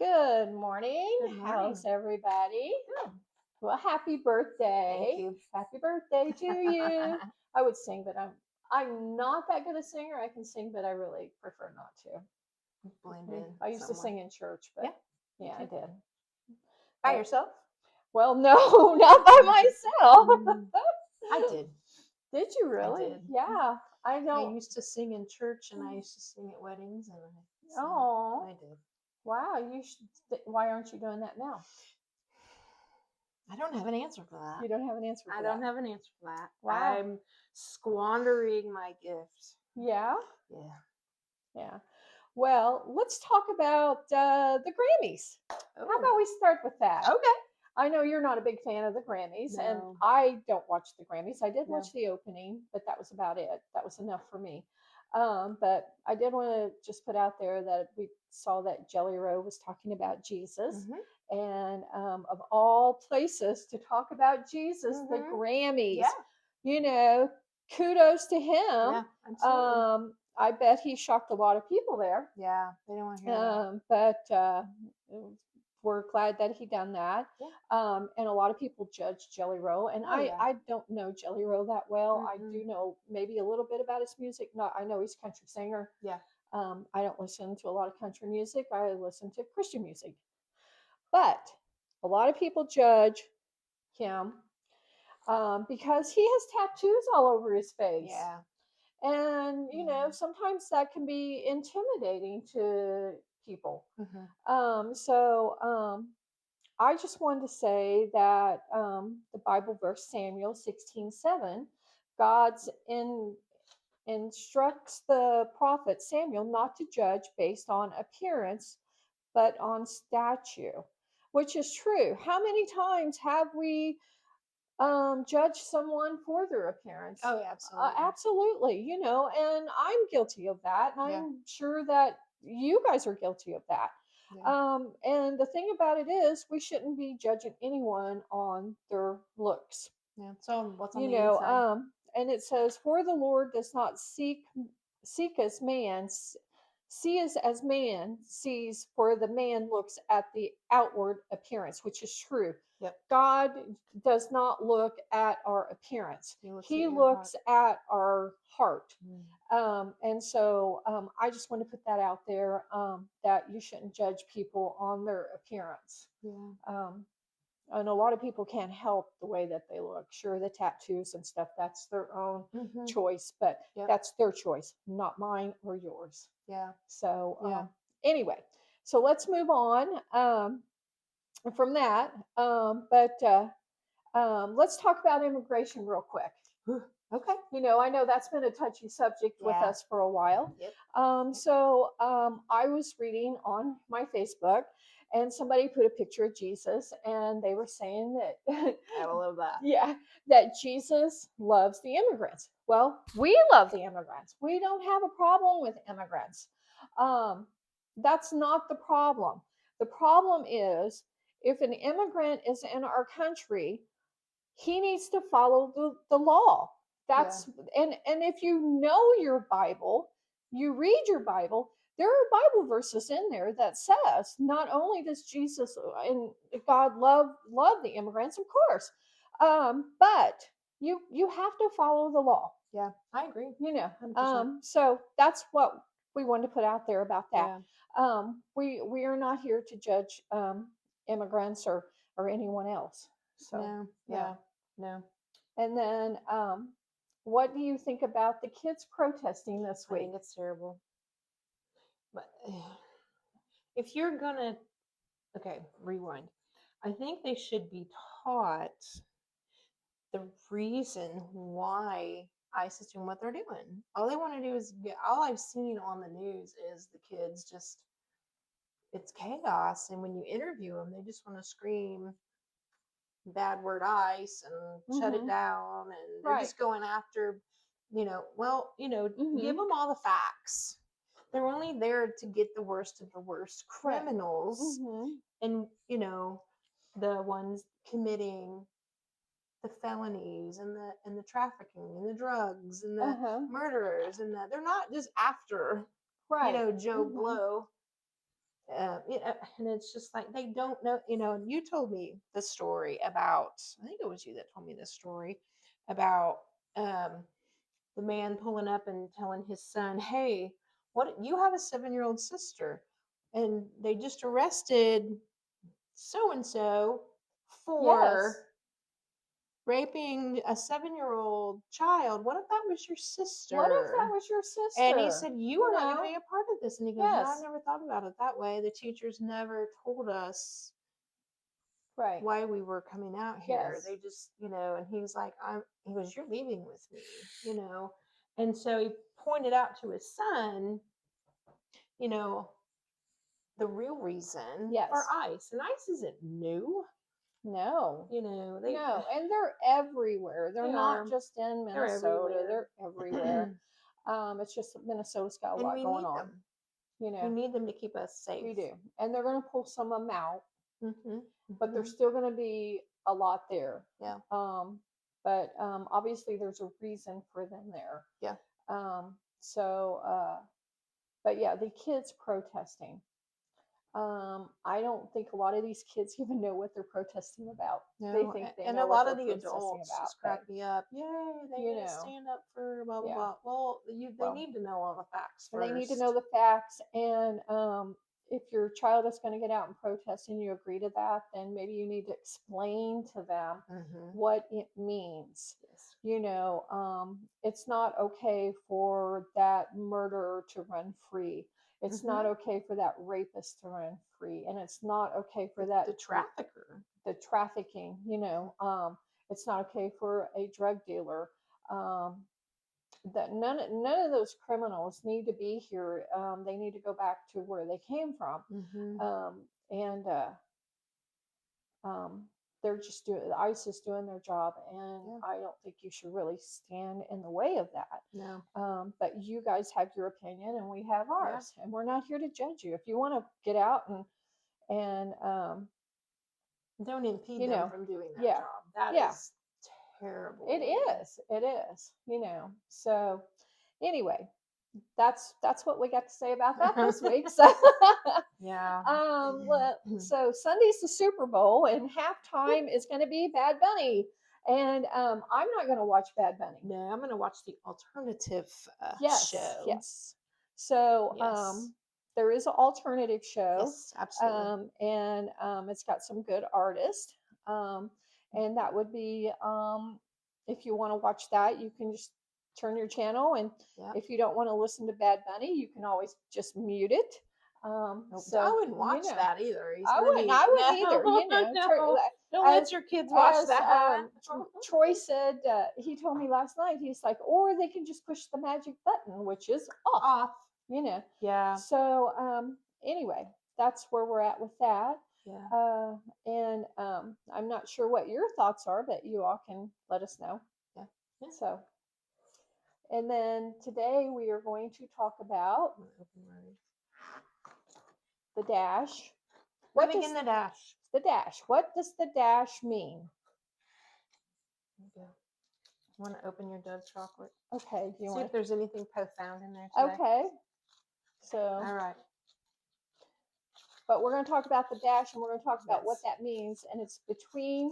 Good morning. Good morning. How's everybody? Good. Well, happy birthday. Thank you. Happy birthday to you. I would sing, but I'm not that good a singer. I can sing, but I really prefer not to. Blend in. I used to somewhat. sing in church, but yeah, I did. By But- yourself? Well, no, not by myself. I did. Did you really? did. Yeah. I I don't. used to sing in church, and I used to sing at weddings, and Oh, I did. wow. You should. Why aren't you doing that now? I don't have an answer for that. You don't have an answer for I that. don't have an answer for that. Wow. I'm squandering my gift. Yeah. Yeah. Yeah. Well, let's talk about the Grammys. How about we start with that? Okay. I know you're not a big fan of the Grammys, and No. I don't watch the Grammys. I did No. watch the opening, but that was about it. That was enough for me. But I did want to just put out there that we saw that Jelly Roll was talking about Jesus. Mhm. And of all places to talk about Jesus, the Mhm. Grammys. Yeah. You know, kudos to him. Yeah. Absolutely. I bet he shocked a lot of people there. Yeah. They don't want to hear that. But we're glad that he done that. Yeah. And a lot of people judge Jelly Roll, and Oh, yeah. I don't know Jelly Roll that well. I Mhm. do know maybe a little bit about his music. Not I know he's a country singer. Yeah. I don't listen to a lot of country music. I listen to Christian music. But a lot of people judge him because he has tattoos all over his face. Yeah. And, you know, sometimes that can be intimidating to people. Mhm. I just wanted to say that the Bible verse Samuel 16:7, God's instructs the prophet Samuel not to judge based on appearance, but on stature, which is true. How many times have we judge someone for their appearance? Oh, yeah, absolutely. Absolutely, you know, and I'm guilty of that, and Yeah. I'm sure that you guys are guilty of that. Yeah. And the thing about it is, we shouldn't be judging anyone on their looks. Yeah. So what's on You the know, inside? and it says, "For the Lord does not seek as man see us as man sees, for the man looks at the outward appearance," which is true. Yep. God does not look at our appearance. He looks at our heart. And so I just want to put that out there, that you shouldn't judge people on their appearance. Yeah. And a lot of people can't help the way that they look. Sure, the tattoos and stuff, that's their own Mhm. choice, but Yep. that's their choice, not mine or yours. Yeah. So, Yeah. Anyway, so let's move on from that. Let's talk about immigration real quick. Okay. You know, I know that's been a touchy subject with Yeah. us for a while. Yep. I was reading on my Facebook, and somebody put a picture of Jesus, and they were saying that I love that. yeah, that Jesus loves the immigrants. Well, we love the immigrants. We don't have a problem with immigrants. That's not the problem. The problem is, if an immigrant is in our country, he needs to follow the law. That's and if you know your Bible, you read your Bible, there are Bible verses in there that says not only does Jesus and God love the immigrants, of course, but you have to follow the law. Yeah, I agree. You know, 100%. so that's what we wanted to put out there about that. Yeah. We are not here to judge immigrants or anyone else. So No. yeah. No. And then, what do you think about the kids protesting this I week? think it's terrible. But if you're gonna, okay, rewind. I think they should be taught the reason why ISIS doing what they're doing. All they want to do is all I've seen on the news is the kids just, it's chaos. And when you interview them, they just want to scream bad word ICE and shut it down. And they're just going after, give them all the facts. They're only there to get the worst of the worst criminals. And, the ones committing the felonies and the trafficking and the drugs and the murderers, and they're not just after Joe Blow. and it's just like they don't know, and you told me the story about, I think it was you that told me this story about the man pulling up and telling his son, hey, what, you have a 7-year-old sister, and they just arrested so and so Yes. for raping a 7-year-old child. What if that was your sister? What if that was your sister? And he said, you are not going to know? be a part of this. And he goes, no, Yes. I've never thought about it that way. The teachers never told us Right. why we were coming out here. Yes. They just, and he's like, he goes, you're leaving with me. And so he pointed out to his son, you know, the real reason Yes. for ICE. And ICE isn't new. No. They No. And they're everywhere. They're They not are. just in They're Minnesota. everywhere. They're everywhere. It's just that Minnesota's got a And lot we going need on. them. You We know, need them to keep us safe. we do. And they're going to pull some of them out, Mm-hmm. but there's still going to be a lot there. Yeah. But obviously there's a reason for them there. Yeah. But yeah, the kids protesting. I don't think a lot of these kids even know what they're protesting about. No, They think they and know a what lot they're of the protesting adults about, just crack me up. Yay, they you need to know, stand up for blah blah yeah. blah. Well, they Well, need to know all the facts and first. they need to know the facts. And if your child is going to get out and protest and you agree to that, then maybe you need to explain to them what it means. Yes. It's not okay for that murderer to run free. It's not okay for that rapist to run free, and it's not okay for that the trafficker, the trafficking. It's not okay for a drug dealer. That none of those criminals need to be here. They need to go back to where they came from. And they're just doing, the ICE is doing their job, and I don't think you should really stand in the way of that. No. But you guys have your opinion, and we have ours, and we're not here to judge you. If you want to get out and don't impede them from doing their job. That is terrible. It is. So anyway, that's what we got to say about that this week. So yeah. So Sunday's the Super Bowl, and halftime is going to be Bad Bunny. And I'm not going to watch Bad Bunny. No, I'm going to watch the alternative show. Yes. So there is an alternative show. Yes, absolutely. And it's got some good artists. And that would be, if you want to watch that, you can just turn your channel. And if you don't want to listen to Bad Bunny, you can always just mute it. So I wouldn't watch that either. I wouldn't either. Don't let your kids watch that. Troy said, he told me last night, he's like, or they can just push the magic button, which is off. Yeah. So anyway, that's where we're at with that. Yeah. And I'm not sure what your thoughts are, but you all can let us know. Yeah. So, and then today we are going to talk about the dash. Living in the dash. The dash. What does the dash mean? You want to open your Dove chocolate? Okay. See if there's anything profound in there today. Okay. So. All right. But we're going to talk about the dash, and we're going to talk about what that means. And it's between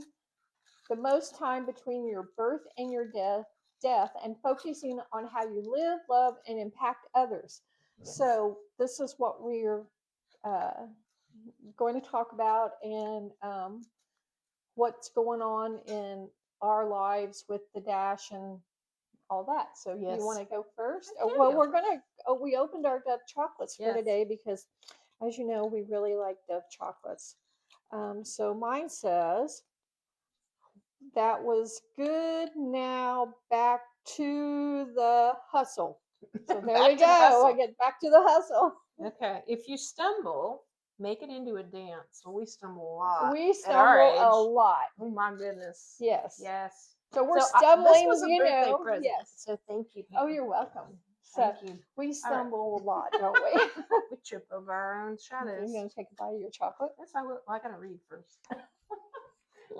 the most time between your birth and your death, and focusing on how you live, love, and impact others. So this is what we're going to talk about, and what's going on in our lives with the dash and all that. So you want to go first? Well, we opened our Dove chocolates for today because, as you know, we really like Dove chocolates. So mine says, that was good. Now back to the hustle. So there we go. I get back to the hustle. Okay. If you stumble, make it into a dance. Well, we stumble a lot. We stumble a lot. Oh my goodness. Yes. Yes. So we're stumbling. This was a birthday present. Yes. So thank you, Pam. Oh, you're welcome. Thank you. We stumble a lot, don't we? We trip over our own shadows. You're going to take a bite of your chocolate? Yes, I will. I got to read first.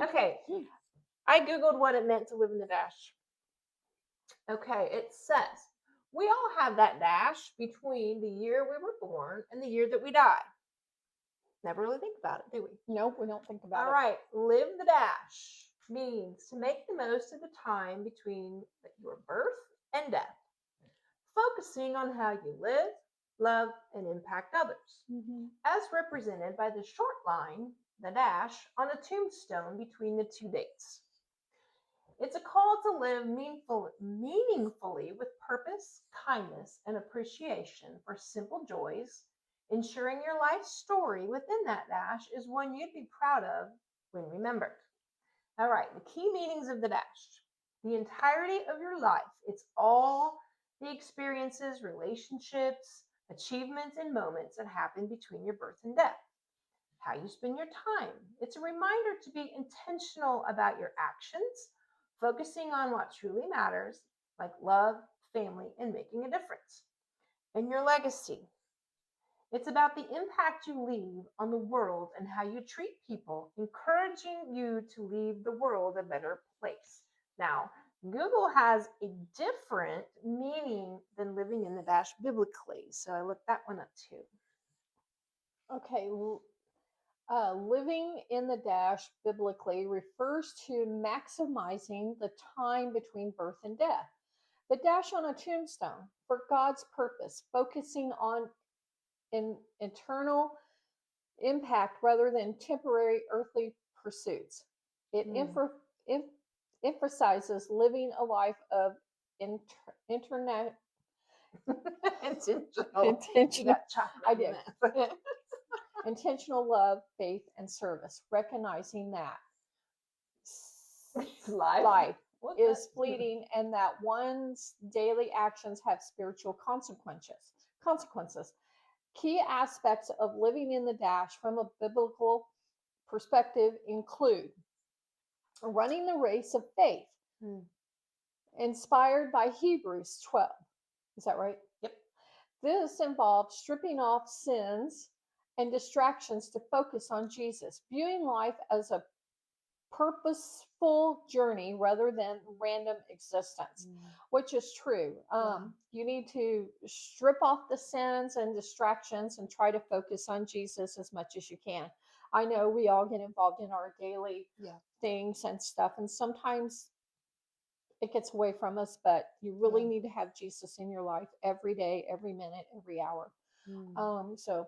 Okay. I Googled what it meant to live in the dash. Okay. It says, we all have that dash between the year we were born and the year that we die. Never really think about it, do we? Nope, we don't think about All it. right, live the dash means to make the most of the time between your birth and death, focusing on how you live, love, and impact others, Mm-hmm. as represented by the short line, the dash, on a tombstone between the two dates. It's a call to live meaningfully with purpose, kindness, and appreciation for simple joys, ensuring your life story within that dash is one you'd be proud of when remembered. All right, the key meanings of the dash. The entirety of your life. It's all the experiences, relationships, achievements, and moments that happen between your birth and death. How you spend your time. It's a reminder to be intentional about your actions, focusing on what truly matters, like love, family, and making a difference. And your legacy. It's about the impact you leave on the world and how you treat people, encouraging you to leave the world a better place. Now, Google has a different meaning than living in the dash biblically, so I looked that one up too. Okay, living in the dash biblically refers to maximizing the time between birth and death. The dash on a tombstone for God's purpose, focusing on eternal impact rather than temporary earthly pursuits. It emphasizes living a life of internet Intentional. You intentional. got chocolate I in did. that. Intentional love, faith, and service, recognizing that life is fleeting and that one's daily actions have spiritual consequences. Key aspects of living in the dash from a biblical perspective include running the race of faith, inspired by Hebrews 12. Is that right? Yep. This involves stripping off sins and distractions to focus on Jesus, viewing life as a purposeful journey rather than random existence, which is true. You need to strip off the sins and distractions and try to focus on Jesus as much as you can. I know we all get involved in our daily things and stuff, and sometimes it gets away from us, but you really need to have Jesus in your life every day, every minute, every hour. So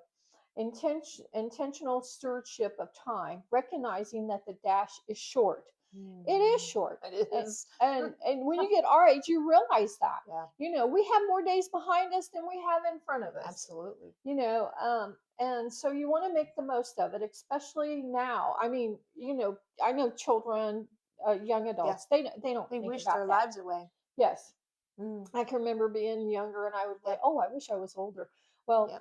intentional stewardship of time, recognizing that the dash is short. It is short. It is. And when you get our age, you realize that. Yeah. You know, we have more days behind us than we have in front of us. Absolutely. You know, and so you want to make the most of it, especially now. I mean, you know, I know children, young adults, they don't They think wish about their that. lives away. Yes. I can remember being younger and I would say, oh, I wish I was older. Well,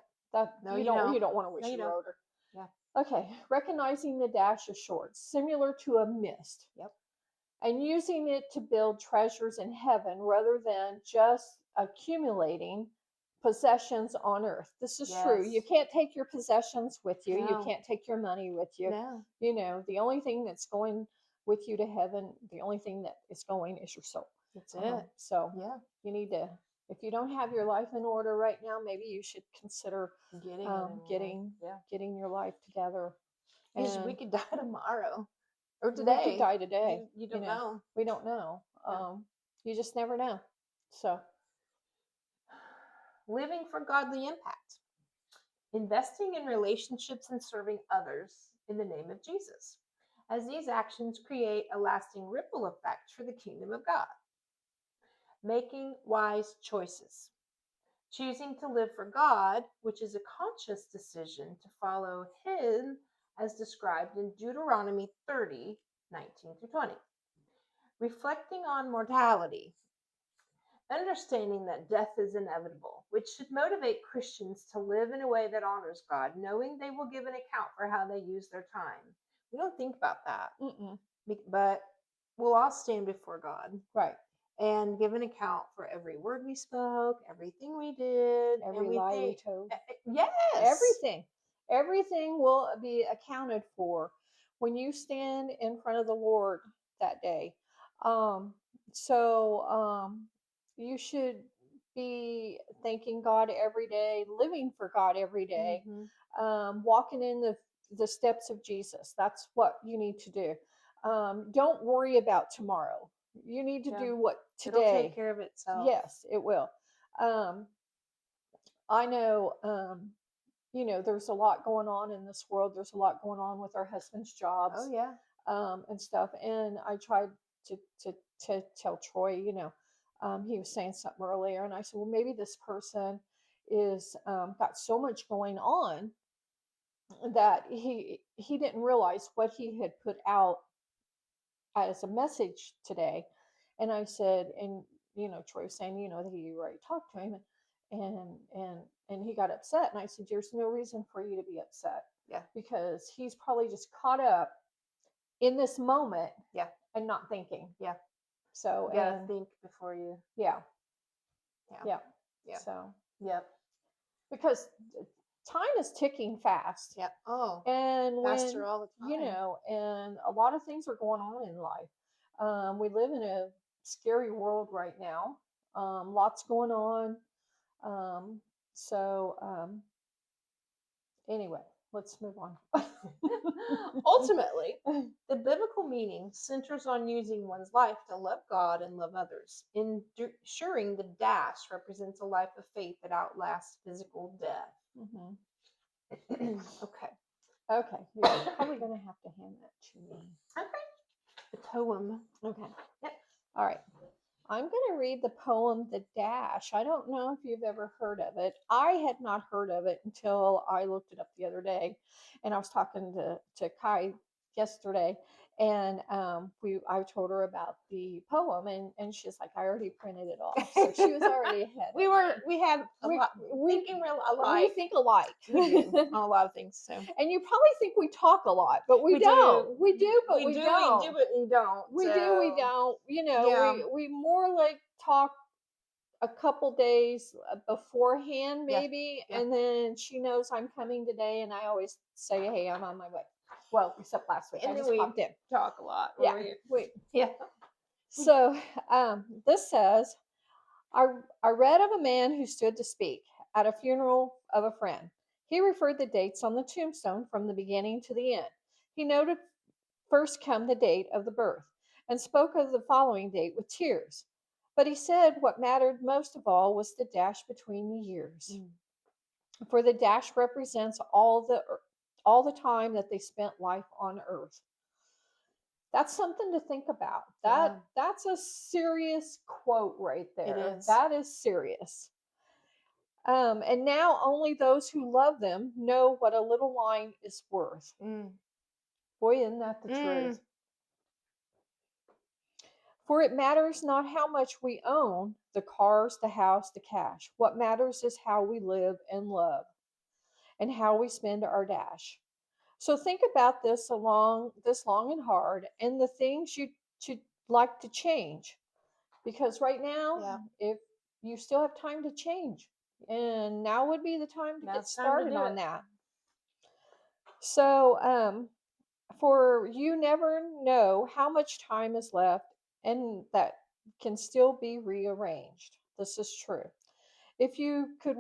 you don't want to wish you were older. Yeah. Okay. Recognizing the dash is short, similar to a mist. Yep. And using it to build treasures in heaven rather than just accumulating possessions on earth. This is true. You can't take your possessions with you. You can't take your money with you. No. You know, the only thing that's going with you to heaven, the only thing that is going is your soul. That's it. So you need to, if you don't have your life in order right now, maybe you should consider getting your life together. Because we could die tomorrow or We today. could die today. You don't know. We don't know. You just never know. So, living for godly impact, investing in relationships and serving others in the name of Jesus, as these actions create a lasting ripple effect for the kingdom of God. Making wise choices, choosing to live for God, which is a conscious decision to follow Him as described in Deuteronomy 30:19-20. Reflecting on mortality, understanding that death is inevitable, which should motivate Christians to live in a way that honors God, knowing they will give an account for how they use their time. We don't think about that, but we'll all stand before God. Right. And give an account for every word we spoke, everything we did, every lie we told. Yes. Everything will be accounted for when you stand in front of the Lord that day. You should be thanking God every day, living for God every day, walking in the the steps of Jesus. That's what you need to do. Don't worry about tomorrow. You need to do what It'll take today. care of itself. Yes, it will. Um, I know, there's a lot going on in this world. There's a lot going on with our husbands' jobs. Oh yeah. And stuff. And I tried to tell Troy, he was saying something earlier, and I said, well, maybe this person is got so much going on that he didn't realize what he had put out as a message today. And I said, and Troy was saying, that he already talked to him, and he got upset. And I said, there's no reason for you to be upset. Yeah. Because he's probably just caught up in this moment. Yeah. And not thinking. Yeah. So you gotta think before you. Yeah. Yeah. Yeah. Yeah. So. Yep. Because time is ticking fast. Yeah. Oh. And faster all the time. And a lot of things are going on in life. We live in a scary world right now. Lots going on. Anyway, let's move on. Ultimately, the biblical meaning centers on using one's life to love God and love others. Ensuring the dash represents a life of faith that outlasts physical death. Mm-hmm. Okay. Okay. You're probably going to have to hand that to me. Okay. The poem. Okay. Yep. All right. I'm going to read the poem The Dash. I don't know if you've ever heard of it. I had not heard of it until I looked it up the other day. And I was talking to Kai yesterday. And I told her about the poem, and she's like, I already printed it off. So she was already ahead. We had a lot. Thinking alike. We think alike. We do on a lot of things. So. And you probably think we talk a lot, but we don't. We do, but we don't. We do, but we don't. We do, we don't. We more like talk a couple days beforehand, maybe, Yeah. and then she knows I'm coming today, and I always say, "Hey, I'm on my way." Well, except last week, and I then just popped in. Talk a lot. Yeah, yeah. So this says, I read of a man who stood to speak at a funeral of a friend. He referred the dates on the tombstone from the beginning to the end. He noted first come the date of the birth, and spoke of the following date with tears. But he said what mattered most of all was the dash between the years. For the dash represents all the time that they spent life on earth. That's something to think about. That's a serious quote right there. It is. That is serious. And now only those who love them know what a little line is worth. Boy, isn't that the truth? For it matters not how much we own, the cars, the house, the cash. What matters is how we live and love, and how we spend our dash. So think about this long and hard, and the things you should like to change. Because right now, if you still have time to change, and now would be the time to get started on that. So, for you never know how much time is left, and that can still be rearranged. This is true. If you could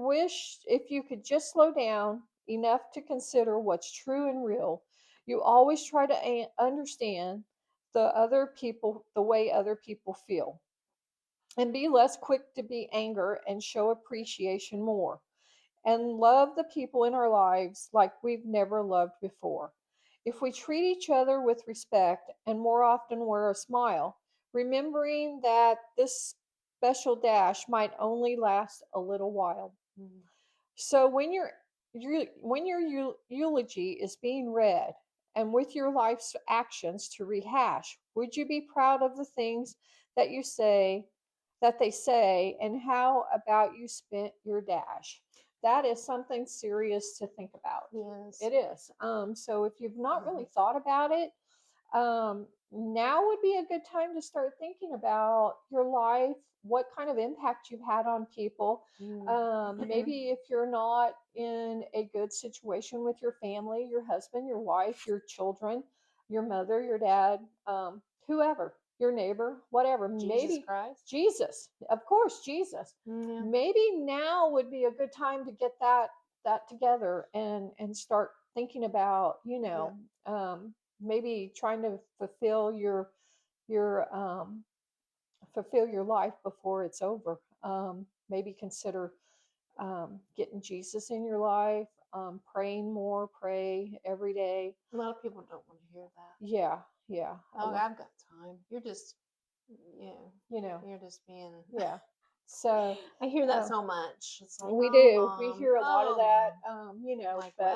just slow down enough to consider what's true and real, you always try to understand the way other people feel, and be less quick to be anger and show appreciation more, and love the people in our lives like we've never loved before. If we treat each other with respect and more often wear a smile, remembering that this special dash might only last a little while. So when your eulogy is being read, and with your life's actions to rehash, would you be proud of the things that they say, and how about you spent your dash? That is something serious to think about. Yes. It is. So if you've not really thought about it, now would be a good time to start thinking about your life, what kind of impact you've had on people. Maybe if you're not in a good situation with your family, your husband, your wife, your children, your mother, your dad, whoever, your neighbor, whatever. Maybe Christ. Jesus, of course, Jesus. Maybe now would be a good time to get that together and start thinking about, maybe trying to your fulfill your life before it's over. Maybe consider getting Jesus in your life, praying more, pray every day. A lot of people don't want to hear that. Yeah, yeah. Oh, I've got time. You're just, You know, you're just being. yeah. So I hear that so much. It's like, we oh, do. We Mom, hear a lot of oh, that. Mom. I'm like, But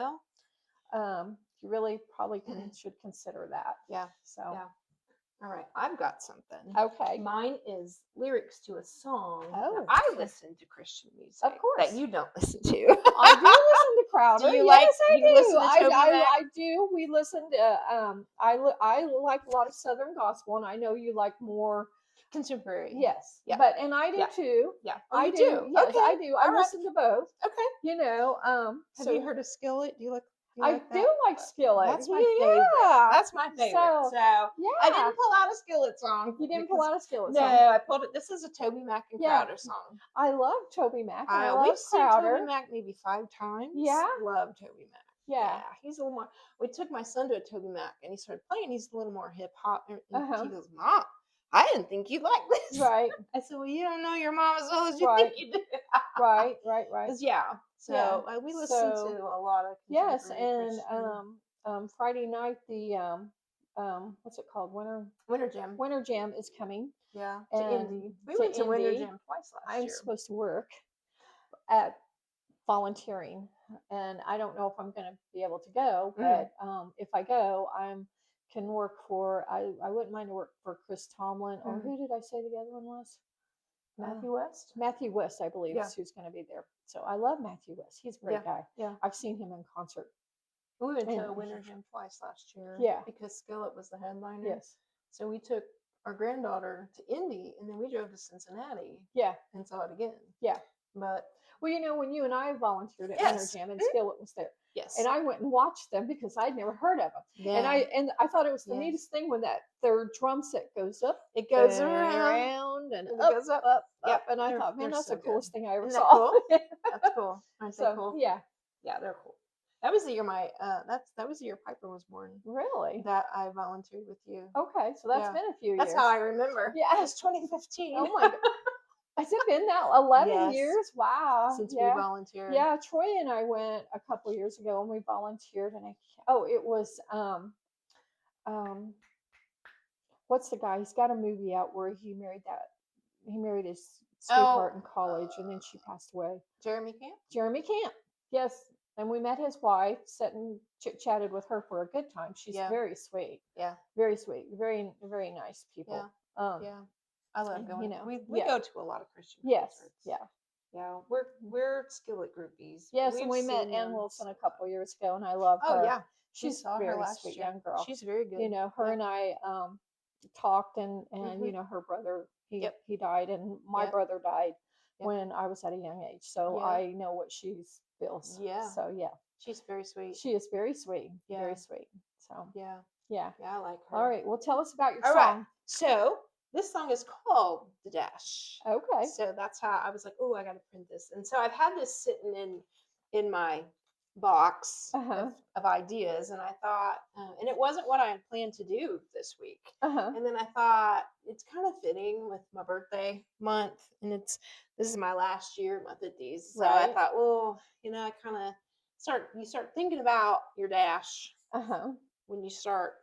well, you really probably should consider that. yeah, So yeah. All right, I've got something. okay. Mine is lyrics to a song. Oh, I listen to Christian music. Of course. That you don't listen to. I do listen to Crowder. Do you yes, like? I You do. listen to Toby Mac? I do. We listen to. I like a lot of Southern gospel, and I know you like more Contemporary. Yes. Yeah. But and I do Yeah. too. Yeah. Oh, I you do. Yes, Okay. I do. I All right. listen to both. Okay. Have So you heard of Skillet? Do you like? I like do that? like Skillet. That's my favorite. Yeah. That's my favorite. So yeah. I didn't pull out a Skillet song. You didn't pull out a Skillet No, song. I pulled it. This is a Toby Mac and Yeah. Crowder song. I love Toby Mac. And I love We've seen Crowder. Toby Mac maybe 5 times. Yeah. Love Toby Mac. Yeah. He's a little more. We took my son to a Toby Mac and he started playing. He's a little more hip hop. And he goes, Mom, I didn't think you'd like this. Right. I said, well, you don't know your mom as well as you Right. think you do. Right. So we listen to a lot of yes, contemporary and Friday night the what's it called? Winter Jam is coming. Yeah, and to Indy. We went to Winter Jam twice last year. I'm supposed to work at volunteering, and I don't know if I'm going to be able to go, but if I go, can work for. I wouldn't mind to work for Chris Tomlin, or who did I say the other one was? Matthew West. Matthew West, I believe, is who's going to be there. So I love Matthew West. He's a great guy. Yeah, I've seen him in concert. We went to Winter Jam twice last year. Yeah, because Skillet was the headliner. Yes. So we took our granddaughter to Indy, and then we drove to Cincinnati. Yeah. And saw it again. Yeah. But well, when you and I volunteered at Winter Jam, and Skillet was there. Yes. And I went and watched them because I'd never heard of them. Yeah. And I thought it was the neatest thing when that third drum set goes up. It goes around and it up, goes up. Up. And I thought, man, that's the coolest thing I ever Isn't saw. Cool? That's cool. Aren't they cool? Yeah. Yeah, they're cool. That was the year that was the year Piper was born. Really? That I volunteered with you. Okay, so that's been a few years. That's how I remember. Yeah, it's 2015. Oh my god. Has it been that 11 years? Wow. Since we volunteered. Yeah, Troy and I went a couple of years ago and we volunteered, and it was what's the guy? He's got a movie out where he married his sweetheart in college, and then she passed away. Jeremy Camp? Jeremy Camp. Yes. And we met his wife, sat and chit-chatted with her for a good time. She's very sweet. Yeah. Very sweet. Very, very nice people. Yeah. I love going. We go to a lot of Christian concerts. Yeah. Yeah. We're Skillet groupies. Yes, and we met Ann Wilson a couple of years ago, and I love her. Oh yeah. She's a very sweet young girl. She's very good. Her and I talked, and her brother he died, and my brother died when I was at a young age. So I know what she feels. Yeah. So she's very sweet. She is very sweet. Yeah. Very sweet. So yeah, I like her. All right. Well, tell us about your All song. Right. So this song is called "The Dash." Okay. So that's how I was like, oh, I got to print this, and so I've had this sitting in my box of ideas, and I thought, and it wasn't what I had planned to do this week. And then I thought it's kind of fitting with my birthday month, and this is my last year month at these. So I thought, well, I kind of start thinking about your dash when you start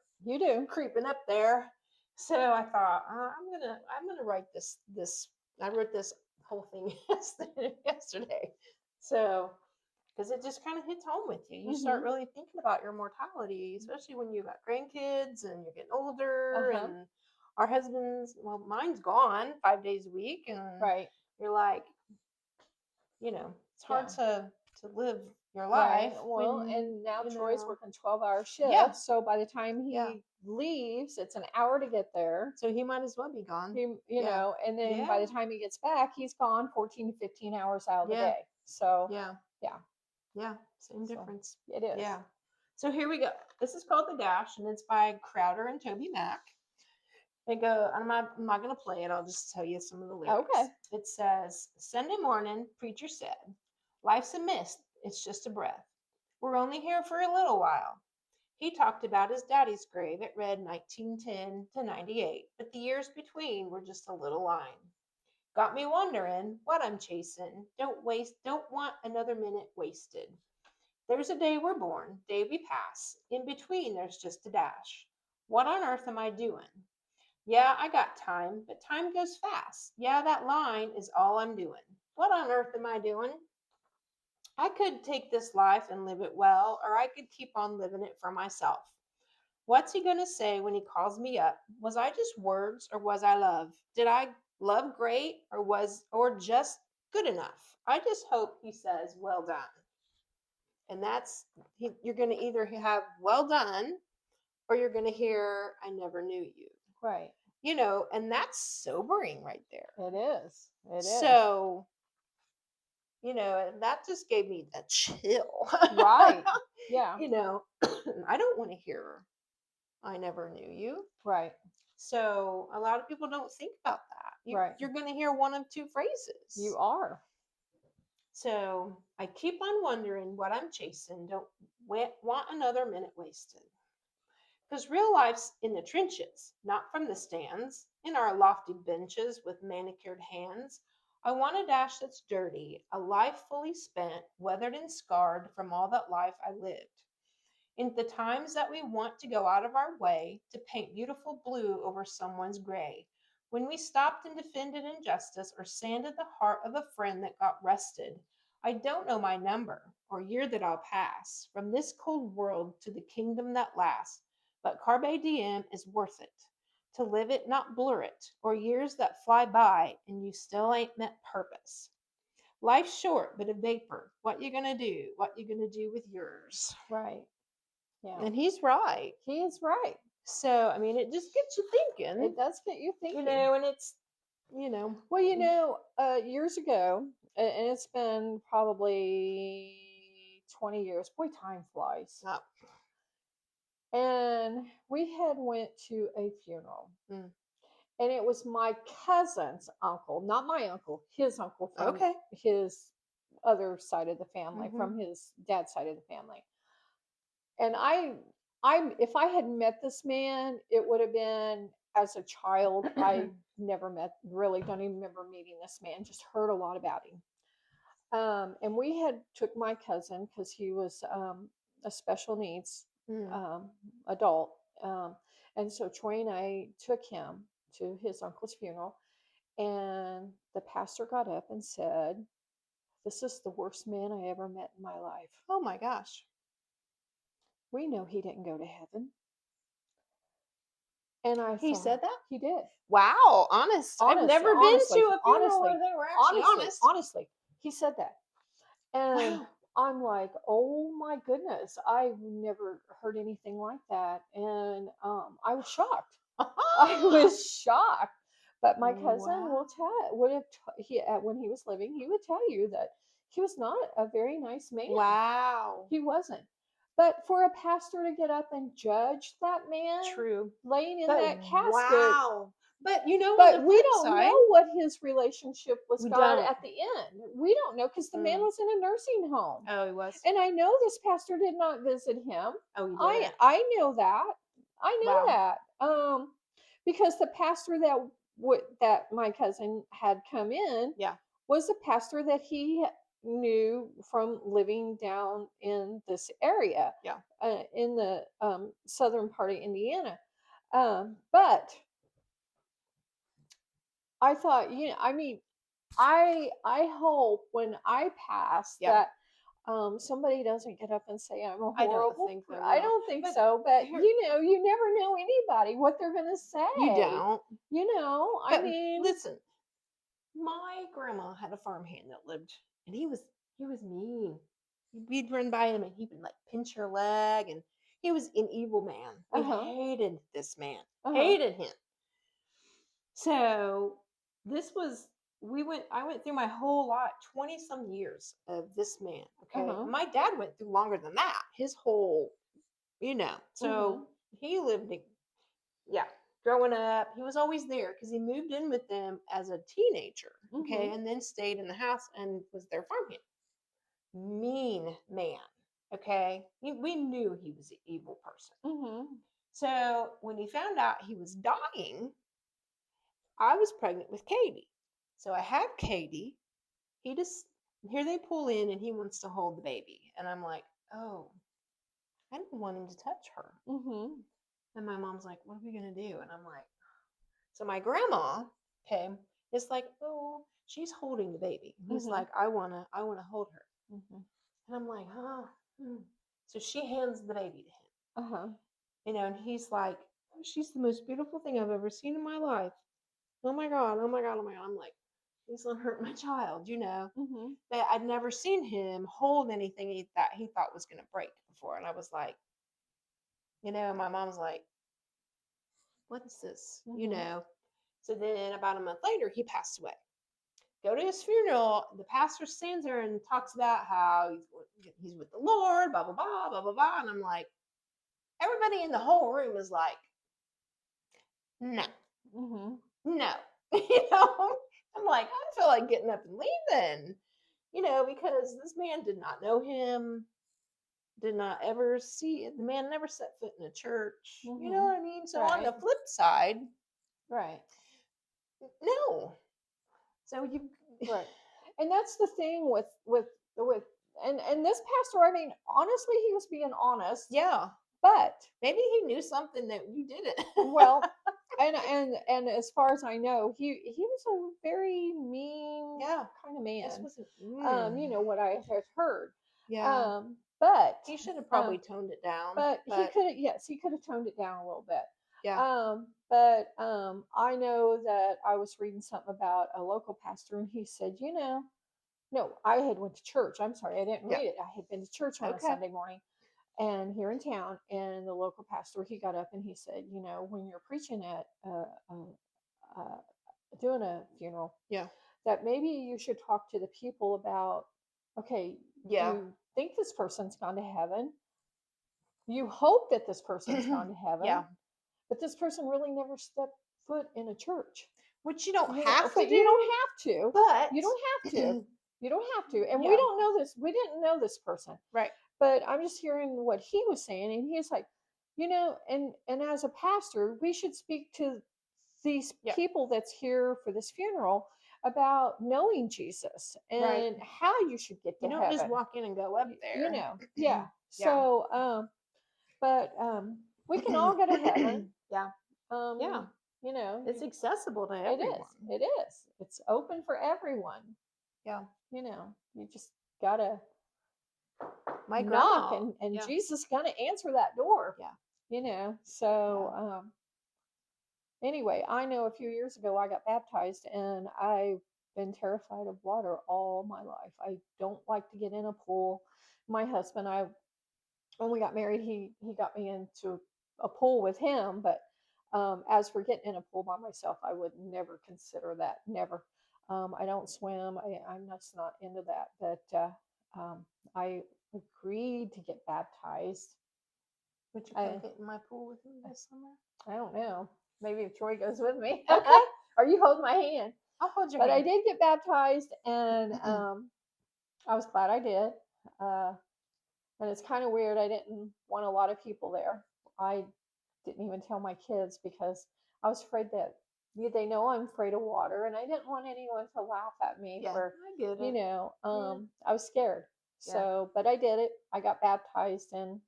creeping up there. So I thought, I'm gonna write this. I wrote this whole thing yesterday. So. Because it just kind of hits home with you. You start really thinking about your mortality, especially when you've got grandkids and you're getting older. And our husbands, well, mine's gone 5 days a week, and you're like, it's hard to live your life. Right. Well, and now Troy's working 12-hour shifts. Yeah. So by the time he leaves, it's an hour to get there. So he might as well be gone. You know, and then by the time he gets back, he's gone 14 to 15 hours out of the day. So yeah, same difference. It is. Yeah. So here we go. This is called "The Dash," and it's by Crowder and Toby Mac. They go. I'm not going to play it. I'll just tell you some of the lyrics. Okay. It says, "Sunday morning, preacher said, life's a mist. It's just a breath. We're only here for a little while. He talked about his daddy's grave. It read 1910 to 98, but the years between were just a little line. Got me wondering what I'm chasing. Don't want another minute wasted. There's a day we're born, day we pass. In between, there's just a dash. What on earth am I doing? Yeah, I got time, but time goes fast. Yeah, that line is all I'm doing. What on earth am I doing? I could take this life and live it well, or I could keep on living it for myself. What's he going to say when he calls me up? Was I just words or was I love? Did I love great or just good enough? I just hope he says well done. And you're going to either have well done or you're going to hear I never knew you. Right. And that's sobering right there. It is. It is. So, and that just gave me a chill. Right. Yeah. I don't want to hear I never knew you. Right. So a lot of people don't think about that. Right. You're going to hear one of two phrases. You are. So I keep on wondering what I'm chasing. Don't want another minute wasted. Because real life's in the trenches, not from the stands, in our lofty benches with manicured hands. I want a dash that's dirty, a life fully spent, weathered and scarred from all that life I lived. In the times that we want to go out of our way to paint beautiful blue over someone's gray. When we stopped and defended injustice or sanded the heart of a friend that got wrested. I don't know my number or year that I'll pass from this cold world to the kingdom that lasts. But Carpe Diem is worth it. To live it, not blur it, or years that fly by and you still ain't met purpose. Life's short, but a vapor. What you gonna do? What you gonna do with yours? Right. Yeah. And he's right. He is right. So, I mean, it just gets you thinking. It does get you thinking. And it's, Well, years ago, and it's been probably 20 years. Boy, time flies. Oh. And we had went to a funeral. Mm. And it was my cousin's uncle, not my uncle, his uncle from his other side of the family, from his dad's side of the family. And if I had met this man, it would have been as a child. I never really don't even remember meeting this man, just heard a lot about him. And we had took my cousin because he was a special needs adult. And so Troy and I took him to his uncle's funeral, and the pastor got up and said, "This is the worst man I ever met in my life." Oh my gosh. We know he didn't go to heaven. And he said that? He did. Wow, honest. I've never been to a funeral where they were actually honest. Honestly, he said that. And wow. I'm like, oh my goodness, I've never heard anything like that. And I was shocked. I was shocked. But my cousin when he was living, he would tell you that he was not a very nice man. Wow. He wasn't. But for a pastor to get up and judge that man, true, laying in that casket, wow. But we don't know what his relationship with God at the end. We don't know because the man was in a nursing home. Oh, he was. And I know this pastor did not visit him. Oh, he did. I know that. I know that. Because the pastor that my cousin had come in, was a pastor that he knew from living down in this area, in the southern part of Indiana. But I thought, I hope when I pass that somebody doesn't get up and say I'm a horrible. I don't think so. But you never know anybody what they're going to say. You don't. Listen. My grandma had a farmhand that lived, and he was mean. We'd run by him, and he would pinch your leg, and he was an evil man. We hated this man. Hated him. So I went through my whole lot, 20 some years of this man. Okay. My dad went through longer than that. His whole, so he lived, growing up, he was always there because he moved in with them as a teenager. Okay. And then stayed in the house and was their farmhand. Mean man. Okay. We knew he was an evil person. Mm-hmm. So when he found out he was dying, I was pregnant with Katie. So I had Katie. He just, here they pull in and he wants to hold the baby. And I'm like, oh, I didn't want him to touch her. Mm-hmm. And my mom's like, what are we going to do? And I'm like, so my grandma, okay, is like, oh, she's holding the baby. And he's Mm-hmm. like, I wanna hold her. Mm-hmm. And I'm like, huh. So she hands the baby to him. Uh-huh. And he's like, oh, she's the most beautiful thing I've ever seen in my life. Oh my God, oh my God, oh my God. I'm like, he's gonna hurt my child. Mm-hmm. But I'd never seen him hold anything that he thought was gonna break before. And I was like, my mom's like, what is this? Mm-hmm. So then about a month later, he passed away. Go to his funeral. The pastor stands there and talks about how he's with the Lord, blah, blah, blah, blah, blah, blah. And I'm like, everybody in the whole room is like, no, Mm-hmm. no. you know, I'm like, I feel like getting up and leaving, because this man did not know him, did not ever see it. The man never set foot in a church. You know Mm-hmm. what I mean? So on Right. the flip side, Right. no. So you, Right. And that's the thing with and this pastor, I mean, honestly, he was being honest, yeah, but maybe he knew something that you didn't. well, and as far as I know, he was a very mean yeah, kind of this man. wasn't. You know what I had heard. Yeah, But he should have um probably toned it down, but he but could have, yes, he could have toned it down a little bit. yeah, But I know that I was reading something about a local pastor, and he said, no, I had went to church. I'm sorry, I didn't yeah, read it. I had been to church on a okay, Sunday morning, and here in town, and the local pastor, he got up and he said, when you're preaching at uh, doing a funeral, yeah, that maybe you should talk to the people about, okay, yeah, you think this person's gone to heaven, you hope that this person's gone to yeah. heaven, but this person really never stepped foot in a church. Which you don't have to But you do, don't have to. but You don't have to. You don't have to. And we yeah, don't know this. We didn't know this person. right, But I'm just hearing what he was saying, and he's like, and as a pastor, we should speak to these yeah, people that's here for this funeral about knowing Jesus right. and how you should get to You don't just heaven. walk in and go up there. Yeah. yeah, So, but we can all go to heaven. yeah, yeah. Um, It's accessible to it is. everyone. It is. It's open for everyone. Yeah, You just gotta my knock, grandma. and Yeah, Jesus gonna answer that door. yeah, So yeah, anyway, I know a few years ago I got baptized, and I've been terrified of water all my life. I don't like to get in a pool. My husband, when we got married, he got me into a pool with him, but as for getting in a pool by myself, I would never consider that. Never. I don't swim. I'm just not into that. But I agreed to get baptized. would you come I get in my pool with me this summer? I don't know. Maybe if Troy goes with me. Okay, Or you hold my hand. I'll hold your But I hand. did get baptized, and I was glad I did. Uh, and it's kind of weird. I didn't want a lot of people there. I didn't even tell my kids because I was afraid that they know I'm afraid of water, and I didn't want anyone to laugh at me Yeah, for, I get it. Yeah, I was scared. yeah, So, but I did it. I got baptized, and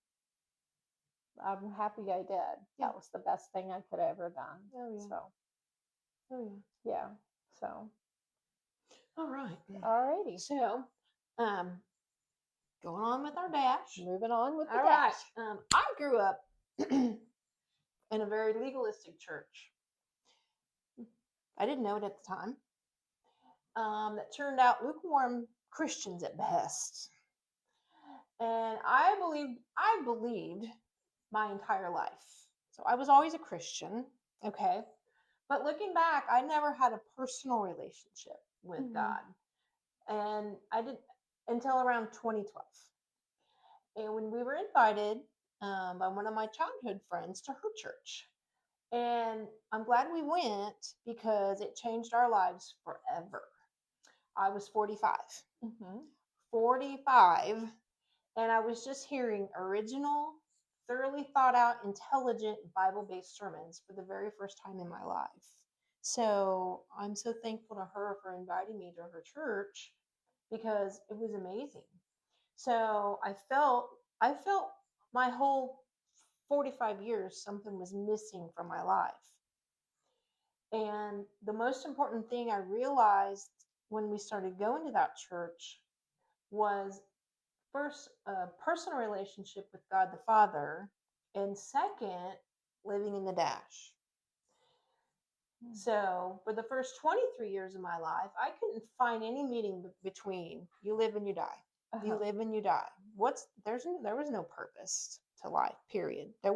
I'm happy I did. yeah. That was the best thing I could have ever done. Oh yeah, So, oh yeah. So, yeah. All right. alrighty. So, um, going on with our dash. Moving on with the All right. dash. I grew up in a very legalistic church. I didn't know it at the time. That turned out lukewarm Christians at best. And I believed my entire life. So I was always a Christian, okay? But looking back, I never had a personal relationship with Mhm. God. And I didn't until around 2012. And when we were invited by one of my childhood friends to her church. And I'm glad we went because it changed our lives forever. I was 45. Mhm. 45. And I was just hearing original, thoroughly thought out, intelligent Bible based sermons for the very first time in my life. So I'm so thankful to her for inviting me to her church because it was amazing. So I felt my whole 45 years something was missing from my life. And the most important thing I realized when we started going to that church was first a personal relationship with God the Father, and second, living in the dash. So for the first 23 years of my life, I couldn't find any meaning between you live and you die. You live and you die. There was no purpose to life, period. I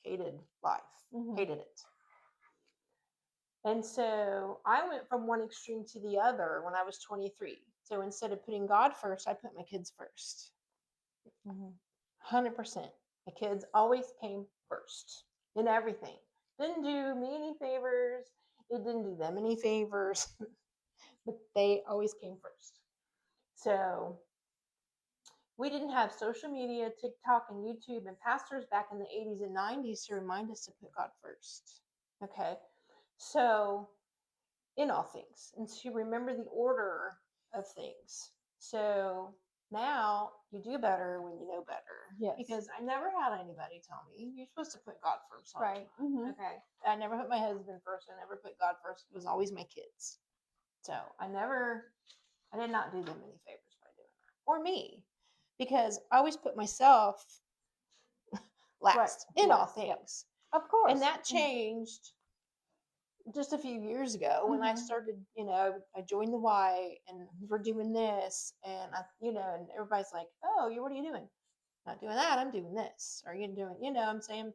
hated life, hated it. And so I went from one extreme to the other when I was 23. So instead of putting God first, I put my kids first. 100%. My kids always came first in everything. Didn't do me any favors. It didn't do them any favors, but they always came first. So we didn't have social media, TikTok, and YouTube, and pastors back in the 80s and 90s to remind us to put God first. Okay. So in all things, and to remember the order of things. So now you do better when you know better. Yes. Because I never had anybody tell me you're supposed to put God first. Right. Okay. I never put my husband first. I never put God first. It was always my kids. So I did not do them any favors by doing that. Or me. Because I always put myself last in all things. Yep. Of course. And that changed just a few years ago when I started, I joined the Y and we're doing this and and everybody's like, oh, what are you doing? Not doing that. I'm doing this. Are you doing, I'm saying,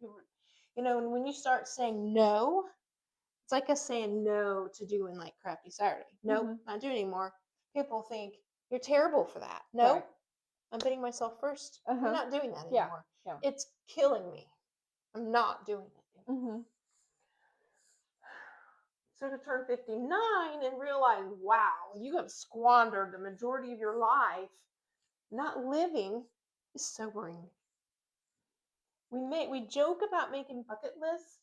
and when you start saying no, it's like us saying no to doing like Crafty Saturday. Nope, not doing anymore. People think you're terrible for that. No, right. I'm putting myself first. I'm not doing that anymore. Yeah. It's killing me. I'm not doing it anymore. So to turn 59 and realize, wow, you have squandered the majority of your life not living is sobering. We joke about making bucket lists,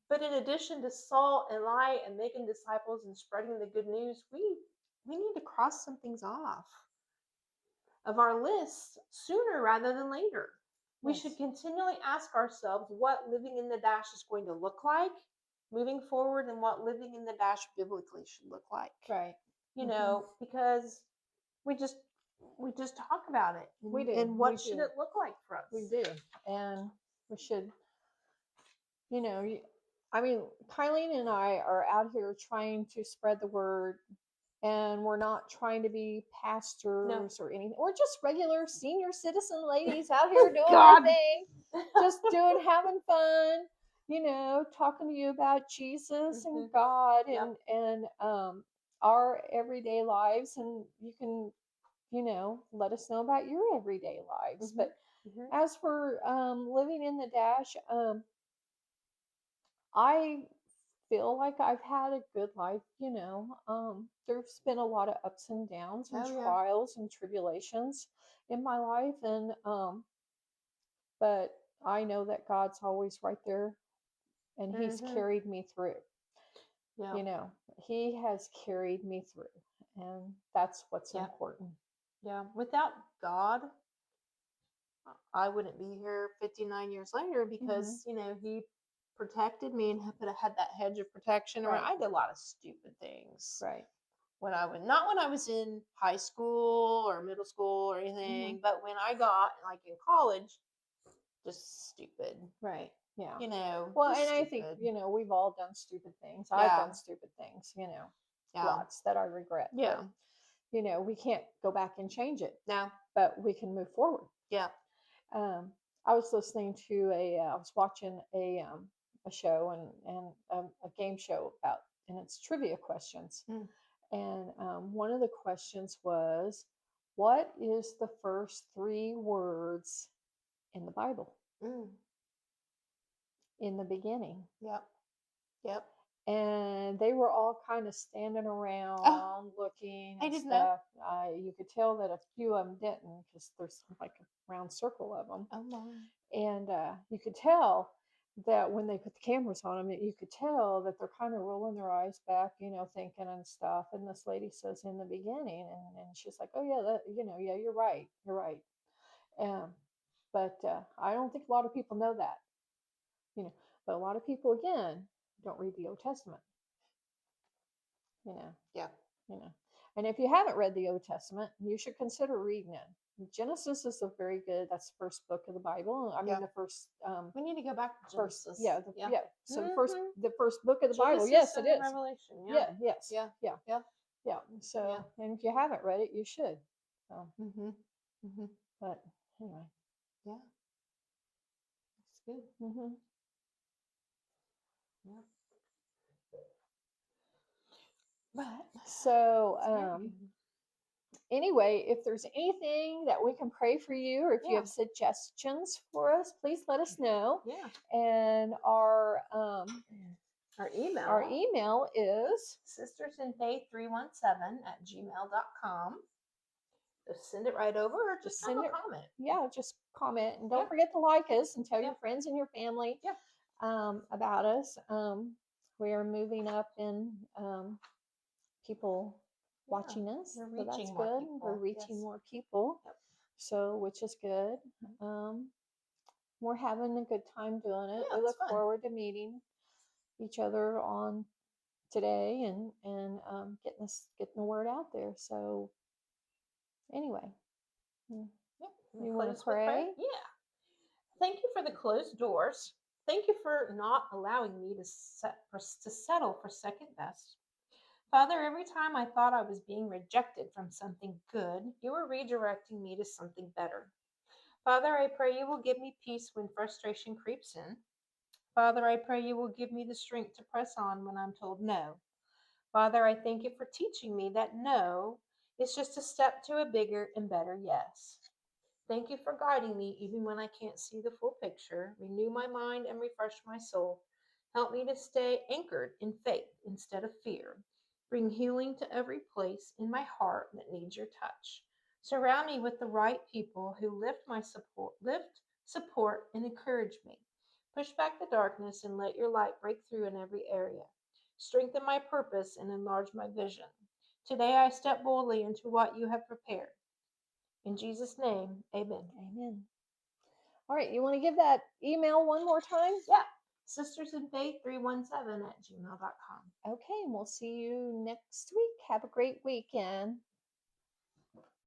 but in addition to salt and light and making disciples and spreading the good news, we need to cross some things off of our list sooner rather than later. We should continually ask ourselves what living in the dash is going to look like moving forward and what living in the dash biblically should look like. Right. Because we just talk about it. We do. And what should it look like for us? We do. And we should, Kylene and I are out here trying to spread the word, and we're not trying to be pastors or anything. We're just regular senior citizen ladies out here doing our thing, just having fun, talking to you about Jesus and God and our everyday lives. And you can, let us know about your everyday lives. But as for living in the dash, I feel like I've had a good life, there's been a lot of ups and downs and trials and tribulations in my life. And, but I know that God's always right there and he's carried me through. Yeah. He has carried me through, and that's what's important. Yeah. Without God, I wouldn't be here 59 years later because, he protected me and had that hedge of protection. Right. I did a lot of stupid things. Right. Not when I was in high school or middle school or anything, but when I got like in college, just stupid. Right. Yeah. Well, and I think, we've all done stupid things. I've done stupid things, lots that I regret. Yeah. But, we can't go back and change it. No. But we can move forward. Yeah. I was listening to I was watching a show and a game show and it's trivia questions. And one of the questions was, what is the first 3 words in the Bible? In the beginning. Yep. and they were all kind of standing around looking I and didn't know. stuff. You could tell that a few of them didn't because there's like a round circle of them, Oh my. and you could tell that when they put the cameras on them, you could tell that they're kind of rolling their eyes back, thinking and stuff. And this lady says in the beginning, and she's like, "Oh yeah, yeah, you're right." Um, but I don't think a lot of people know that, you know. But a lot of people, again, don't read the Old Testament, you know. Yeah. you know. And if you haven't read the Old Testament, you should consider reading it. Genesis is a very good. That's the first book of the Bible. I mean, Yeah. the first. We need to go back to First, Genesis. yeah, Yeah. yeah. So Mhm. the first book of the Bible. Genesis Yes, it and is. Revelation. Yeah. Yeah, yes, Yeah. yeah, Yeah. yeah. So, Yeah. and if you haven't read it, you should. So, Mhm. Mhm. but anyway. Yeah. That's good. hmm Yeah. But So, it's very good. anyway, if there's anything that we can pray for you, or if you Yeah. have suggestions for us, please let us know. Yeah. And Our email. our email is sistersinfaith317@gmail.com. Just send it right over, or just send have a it. comment. Yeah, just comment, and don't Yeah. forget to like us and tell Yeah. your friends and your family Yeah. about us. We are moving up in people watching us, We're so that's reaching more good. people. We're reaching Yes. more people, Yep. so which is good. We're having a good time doing it. Yeah, We it's look fun. forward to meeting each other on today and getting the word out there. So anyway, Yep. you want Close to with prayer? pray? Yeah. Thank you for the closed doors. Thank you for not allowing me to settle for second best. Father, every time I thought I was being rejected from something good, you were redirecting me to something better. Father, I pray you will give me peace when frustration creeps in. Father, I pray you will give me the strength to press on when I'm told no. Father, I thank you for teaching me that no is just a step to a bigger and better yes. Thank you for guiding me even when I can't see the full picture. Renew my mind and refresh my soul. Help me to stay anchored in faith instead of fear. Bring healing to every place in my heart that needs your touch. Surround me with the right people who lift, support, and encourage me. Push back the darkness and let your light break through in every area. Strengthen my purpose and enlarge my vision. Today I step boldly into what you have prepared. In Jesus' name, amen. Amen. All right, you want to give that email one more time? Yeah. sistersinfaith317@gmail.com. Okay, and we'll see you next week. Have a great weekend.